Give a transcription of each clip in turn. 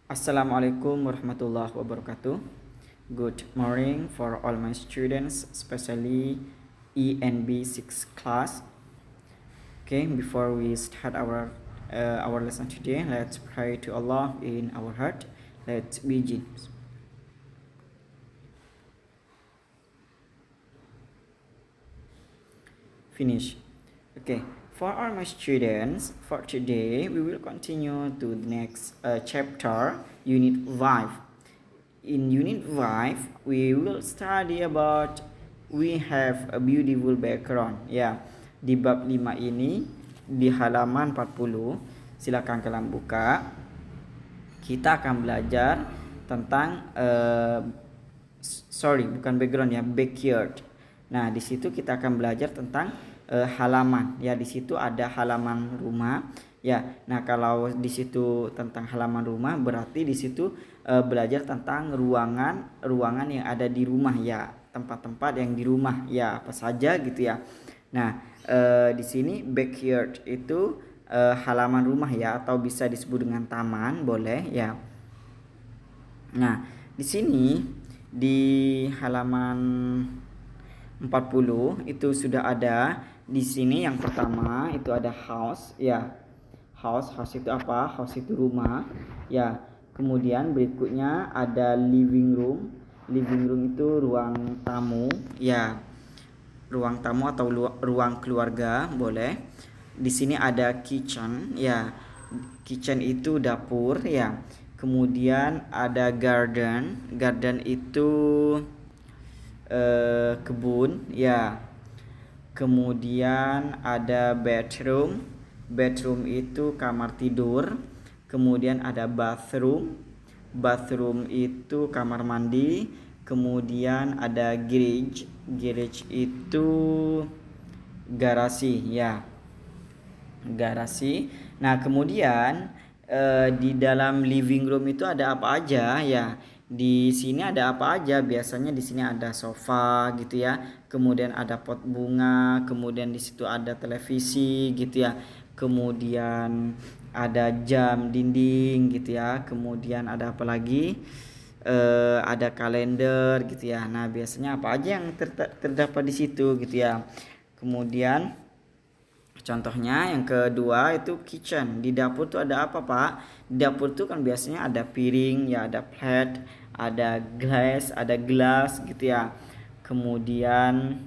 Assalamualaikum warahmatullahi wabarakatuh. Good morning for all my students, especially ENB 6 class. Okay, before we start our lesson today, let's pray to Allah in our heart. Let's begin. Finish. Okay, for all my students, for today we will continue to the next chapter, Unit 5. In Unit 5, we will study about we have a beautiful background. Ya, di bab 5 ini di halaman 40, silakan kalian buka. Kita akan belajar tentang bukan background ya, backyard. Nah, di situ kita akan belajar tentang halaman. Ya, di situ ada halaman rumah. Ya, nah kalau di situ tentang halaman rumah berarti di situ belajar tentang ruangan yang ada di rumah ya, tempat-tempat yang di rumah ya, apa saja gitu ya. Nah, di sini backyard itu halaman rumah ya, atau bisa disebut dengan taman, boleh ya. Nah, di sini di halaman 40 itu sudah ada. Di sini yang pertama itu ada house ya. House itu apa? House itu rumah ya. Kemudian berikutnya ada living room. Living room itu ruang tamu ya. Ruang tamu atau ruang keluarga, boleh. Di sini ada kitchen ya. Kitchen itu dapur ya. Kemudian ada garden. Garden itu kebun ya. Kemudian ada bedroom. Bedroom itu kamar tidur. Kemudian ada bathroom. Bathroom itu kamar mandi. Kemudian ada garage. Garage itu garasi ya. Garasi. Nah, kemudian di dalam living room itu ada apa aja ya? Di sini ada apa aja? Biasanya di sini ada sofa gitu ya. Kemudian ada pot bunga, kemudian di situ ada televisi gitu ya. Kemudian ada jam dinding gitu ya. Kemudian ada apa lagi? Ada kalender gitu ya. Nah, biasanya apa aja yang terdapat di situ gitu ya. Kemudian contohnya yang kedua itu kitchen. Di dapur tuh ada apa, Pak? Di dapur tuh kan biasanya ada piring, ya ada plate, ada gelas gitu ya. Kemudian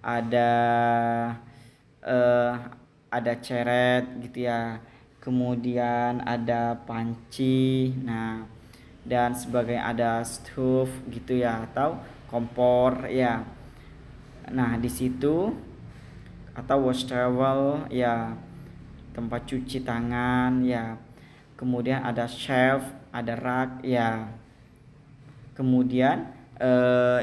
ada eh, ada ceret gitu ya. Kemudian ada panci. Nah, dan sebagai ada stove gitu ya, atau kompor ya. Nah, di situ atau wash towel ya, tempat cuci tangan ya. Kemudian ada shelf, ada rak ya. Kemudian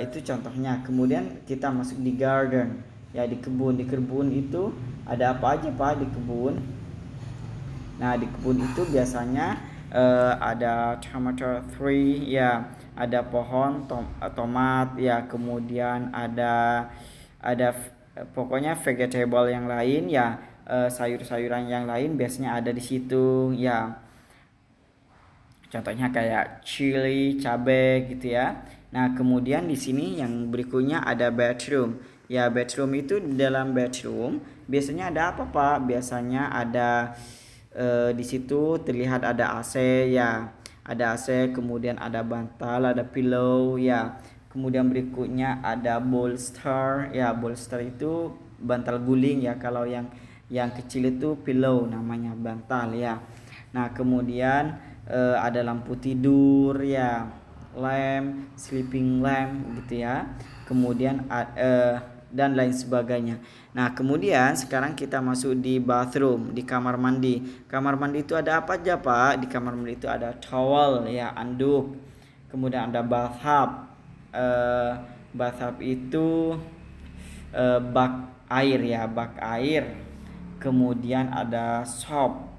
itu contohnya. Kemudian kita masuk di garden ya, di kebun. Di kebun itu ada apa aja, Pak, di kebun? Nah, di kebun itu biasanya ada tomato tree ya, ada pohon tomat ya. Kemudian ada pokoknya vegetable yang lain ya, sayur-sayuran yang lain biasanya ada di situ ya. Contohnya kayak chili, cabai gitu ya. Nah, kemudian di sini yang berikutnya ada bedroom. Ya, bedroom itu di dalam bedroom biasanya ada apa, Pak? Biasanya ada di situ terlihat ada AC ya. Ada AC, kemudian ada bantal, ada pillow ya. Kemudian berikutnya ada bolster. Ya, bolster itu bantal guling ya. Kalau yang kecil itu pillow, namanya bantal ya. Nah, kemudian ada lampu tidur ya, lamp, sleeping lamp gitu ya. Kemudian dan lain sebagainya. Nah, kemudian sekarang kita masuk di bathroom, di kamar mandi. Kamar mandi itu ada apa aja, Pak? Di kamar mandi itu ada towel ya, anduk. Kemudian ada bathtub. Bathtub itu bak air ya, bak air. Kemudian ada soap,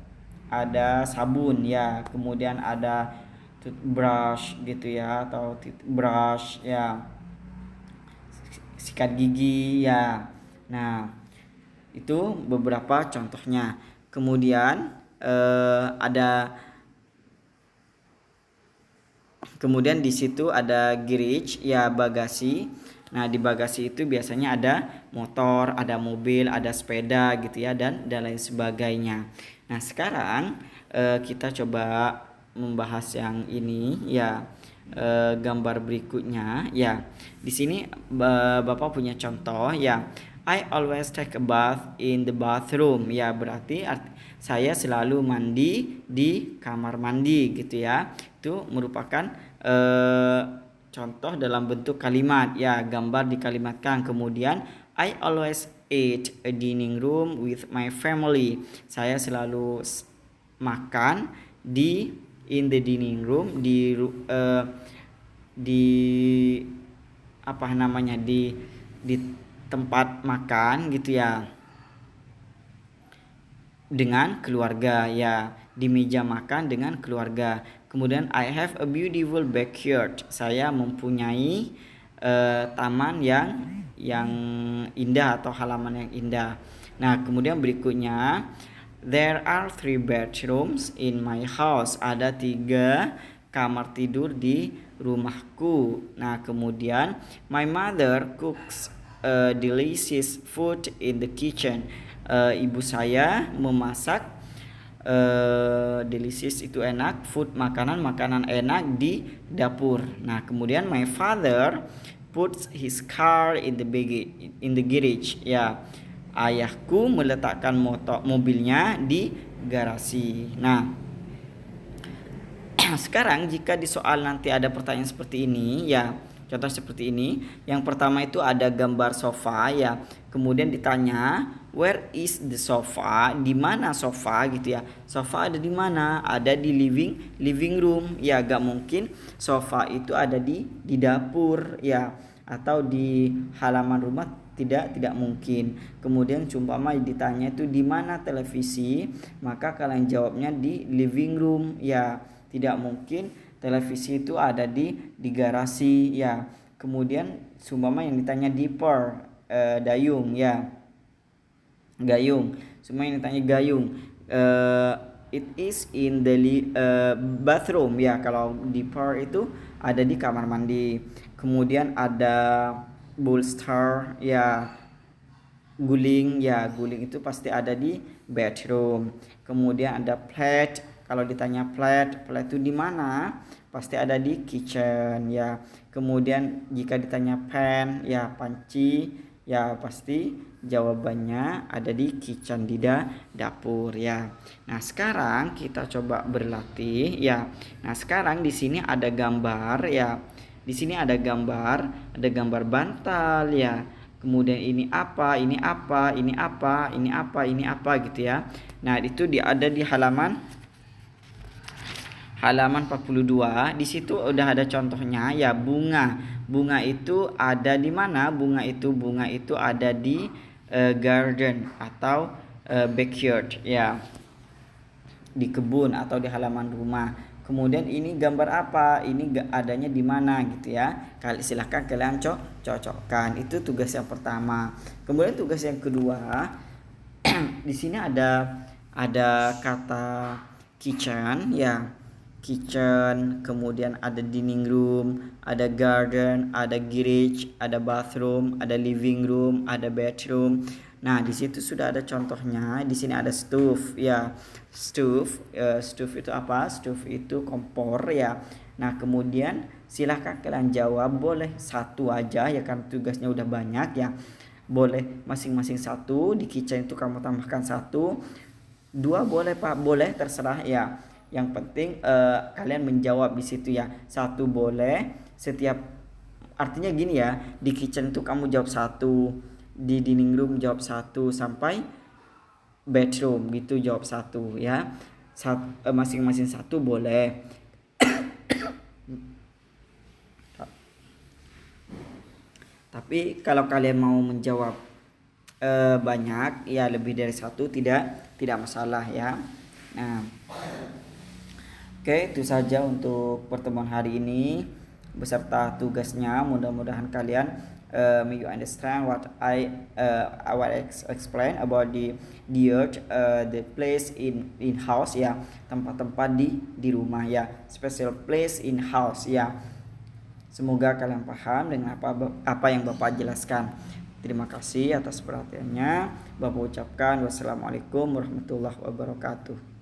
ada sabun ya. Kemudian ada toothbrush gitu ya, atau toothbrush ya, sikat gigi ya. Nah, itu beberapa contohnya. Kemudian ada Kemudian di situ ada garage, ya bagasi. Nah, di bagasi itu biasanya ada motor, ada mobil, ada sepeda gitu ya, dan lain sebagainya. Nah, sekarang kita coba membahas yang ini ya, gambar berikutnya ya. Di sini Bapak punya contoh ya. I always take a bath in the bathroom. Ya, berarti saya selalu mandi di kamar mandi gitu ya. Itu merupakan contoh dalam bentuk kalimat ya, gambar dikalimatkan. Kemudian I always eat a dining room with my family. Saya selalu makan in the dining room, di apa namanya, di tempat makan gitu ya, dengan keluarga ya, di meja makan dengan keluarga. Kemudian I have a beautiful backyard. Saya mempunyai taman yang indah atau halaman yang indah. Nah, kemudian berikutnya, there are 3 bedrooms in my house. Ada 3 kamar tidur di rumahku. Nah, kemudian my mother cooks delicious food in the kitchen. Ibu saya memasak delicious itu enak, food makanan enak di dapur. Nah, kemudian my father puts his car in the garage. Ya, ayahku meletakkan mobilnya di garasi. Nah, sekarang jika di soal nanti ada pertanyaan seperti ini ya, contoh seperti ini. Yang pertama itu ada gambar sofa ya. Kemudian ditanya, where is the sofa? Di mana sofa gitu ya. Sofa ada di mana? Ada di living room. Ya, gak mungkin sofa itu ada di dapur ya, atau di halaman rumah, tidak mungkin. Kemudian umpama ditanya itu di mana televisi, maka kalian jawabnya di living room ya. Tidak mungkin televisi itu ada di garasi ya. Kemudian seumpama yang ditanya diaper, dayung ya, gayung. Semua yang ditanya gayung, it is in the bathroom ya. Kalau diaper itu ada di kamar mandi. Kemudian ada bolster ya, guling ya, guling itu pasti ada di bedroom. Kemudian ada plate. Kalau ditanya plate itu di mana? Pasti ada di kitchen ya. Kemudian jika ditanya pan ya, panci ya, pasti jawabannya ada di kitchen, di dapur ya. Nah, sekarang kita coba berlatih ya. Nah, sekarang di sini ada gambar ya. Di sini ada gambar bantal ya. Kemudian ini apa gitu ya. Nah, itu ada di halaman 42. Di situ udah ada contohnya ya, bunga. Bunga itu ada di mana? Bunga itu ada di garden atau backyard ya, di kebun atau di halaman rumah. Kemudian ini gambar apa? Ini adanya di mana gitu ya. Silahkan kalian cocokkan. Itu tugas yang pertama. Kemudian tugas yang kedua, di sini ada kata kitchen ya. Kitchen, kemudian ada dining room, ada garden, ada garage, ada bathroom, ada living room, ada bedroom. Nah, di situ sudah ada contohnya. Di sini ada stove ya. Stove itu apa? Stove itu kompor ya. Nah, kemudian silahkan kalian jawab, boleh satu aja ya kan, tugasnya udah banyak ya. Boleh masing-masing satu. Di kitchen itu kamu tambahkan satu. 2 boleh Pak, boleh terserah ya. Yang penting kalian menjawab di situ ya. 1 boleh, setiap, artinya gini ya, di kitchen itu kamu jawab 1, di dining room jawab 1, sampai bedroom gitu jawab 1 ya. Masing-masing 1 boleh. Tapi kalau kalian mau menjawab banyak ya, lebih dari 1, tidak masalah ya. Nah, oke, itu saja untuk pertemuan hari ini beserta tugasnya. Mudah-mudahan kalian May you understand what I explain about the earth, the place in house ya, tempat-tempat di rumah ya, special place in house ya. Semoga kalian paham dengan apa yang Bapak jelaskan. Terima kasih atas perhatiannya. Bapak ucapkan wassalamualaikum warahmatullahi wabarakatuh.